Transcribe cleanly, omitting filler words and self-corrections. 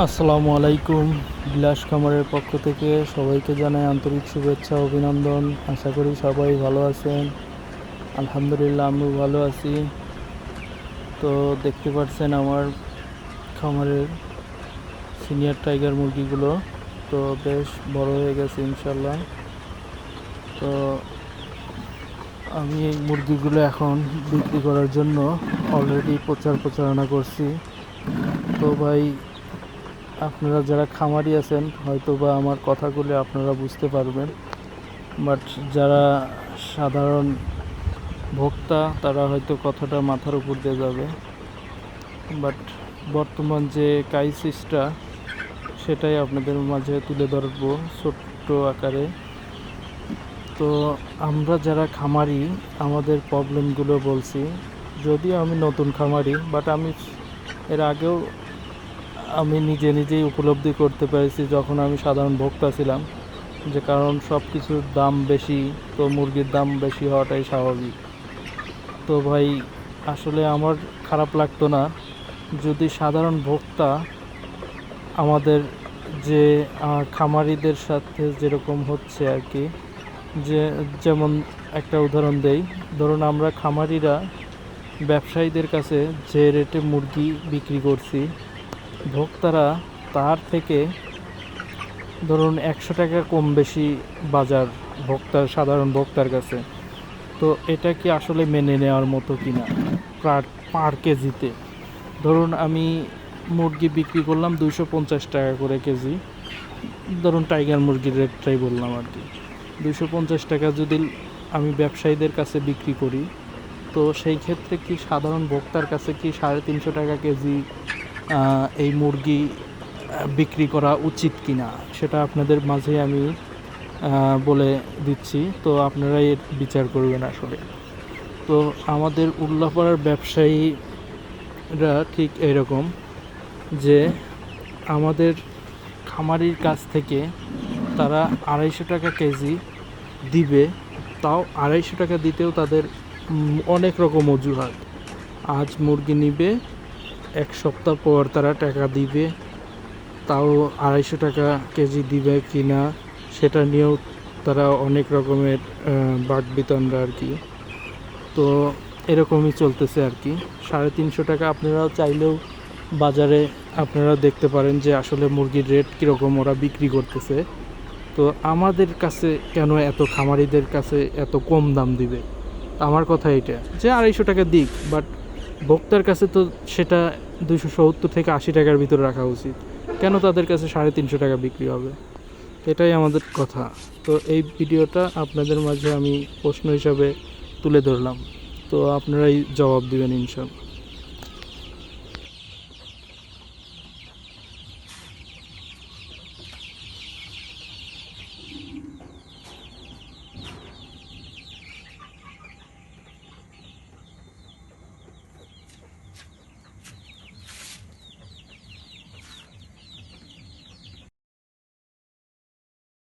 আসসালামু আলাইকুম। বিলাস খামারের পক্ষ থেকে সবাইকে জানাই আন্তরিক শুভেচ্ছা ও অভিনন্দন। আশা করি সবাই ভালো আছেন। আলহামদুলিল্লাহ আমিও ভালো আছি। তো দেখতে পাচ্ছেন আমার খামারের সিনিয়র টাইগার মুরগিগুলো তো বেশ বড় হয়ে গেছে ইনশাল্লাহ। তো আমি এই মুরগিগুলো এখন বিক্রি করার জন্য অলরেডি প্রচারণা করছি। তো ভাই, আপনারা যারা খামারি আছেন হয়তো বা আমার কথাগুলো আপনারা বুঝতে পারবেন, বাট যারা সাধারণ ভোক্তা তারা হয়তো কথাটা মাথার উপর দিয়ে যাবে। বাট বর্তমান যে ক্রাইসিসটা সেটাই আপনাদের মাঝে তুলে ধরবো ছোট্ট আকারে। তো আমরা যারা খামারি আমাদের প্রবলেমগুলো বলছি। যদিও আমি নতুন খামারি, বাট আমি এর আগেও নিজেই উপলব্ধি করতে পেরেছি যখন আমি সাধারণ ভোক্তা ছিলাম, যে কারণ সব কিছুর দাম বেশি, তো মুরগির দাম বেশি হওয়াটাই স্বাভাবিক। তো ভাই, আসলে আমার খারাপ লাগতো না যদি সাধারণ ভোক্তা আমাদের যে খামারিদের সাথে যেরকম হচ্ছে আর কি, যেমন একটা উদাহরণ দেই। ধরুন আমরা খামারিরা ব্যবসায়ীদের কাছে যে রেটে মুরগি বিক্রি করছি, ভোক্তারা তার থেকে ধরুন 100 টাকা কম বেশি বাজার সাধারণ ভোক্তার কাছে। তো এটা কি আসলে মেনে নেওয়ার মতো কিনা? পার কেজিতে ধরুন আমি মুরগি বিক্রি করলাম 250 টাকা করে কেজি, ধরুন টাইগার মুরগির রেটটাই বললাম আর কি। 250 টাকা যদি আমি ব্যবসায়ীদের কাছে বিক্রি করি, তো সেই ক্ষেত্রে কি সাধারণ ভোক্তার কাছে কি 350 টাকা কেজি এই মুরগি বিক্রি করা উচিত কিনা সেটা আপনাদের মাঝে আমি বলে দিচ্ছি। তো আপনারাই এর বিচার করবেন আসলে। তো আমাদের উল্লাপাড়ার ব্যবসায়ীরা ঠিক এরকম, যে আমাদের খামারির কাছ থেকে তারা 250 টাকা কেজি দিবে, তাও 250 টাকা দিতেও তাদের অনেক রকম অজুহাত। আজ মুরগি নিবে, 1 সপ্তাহ পর তারা টাকা দিবে, তাও 250 টাকা কেজি দিবে কি না সেটা নিয়েও তারা অনেক রকমের বাকবিতণ্ডা আর কি। তো এরকমই চলতেছে আর কি। 350 টাকা আপনারা চাইলেও বাজারে আপনারা দেখতে পারেন যে আসলে মুরগির রেট কীরকম ওরা বিক্রি করতেছে। তো আমাদের কাছে কেন এত খামারিদের কাছে এত কম দাম দিবে? আমার কথা এটা যে 250 টাকা দিক, বাট ভোক্তার কাছে তো সেটা 270 থেকে 80 টাকার ভিতরে রাখা উচিত। কেন তাদের কাছে 350 টাকা বিক্রি হবে? এটাই আমাদের কথা। তো এই ভিডিওটা আপনাদের মাঝে আমি প্রশ্ন হিসাবে তুলে ধরলাম, তো আপনারাই জবাব দিবেন ইনশাআল্লাহ।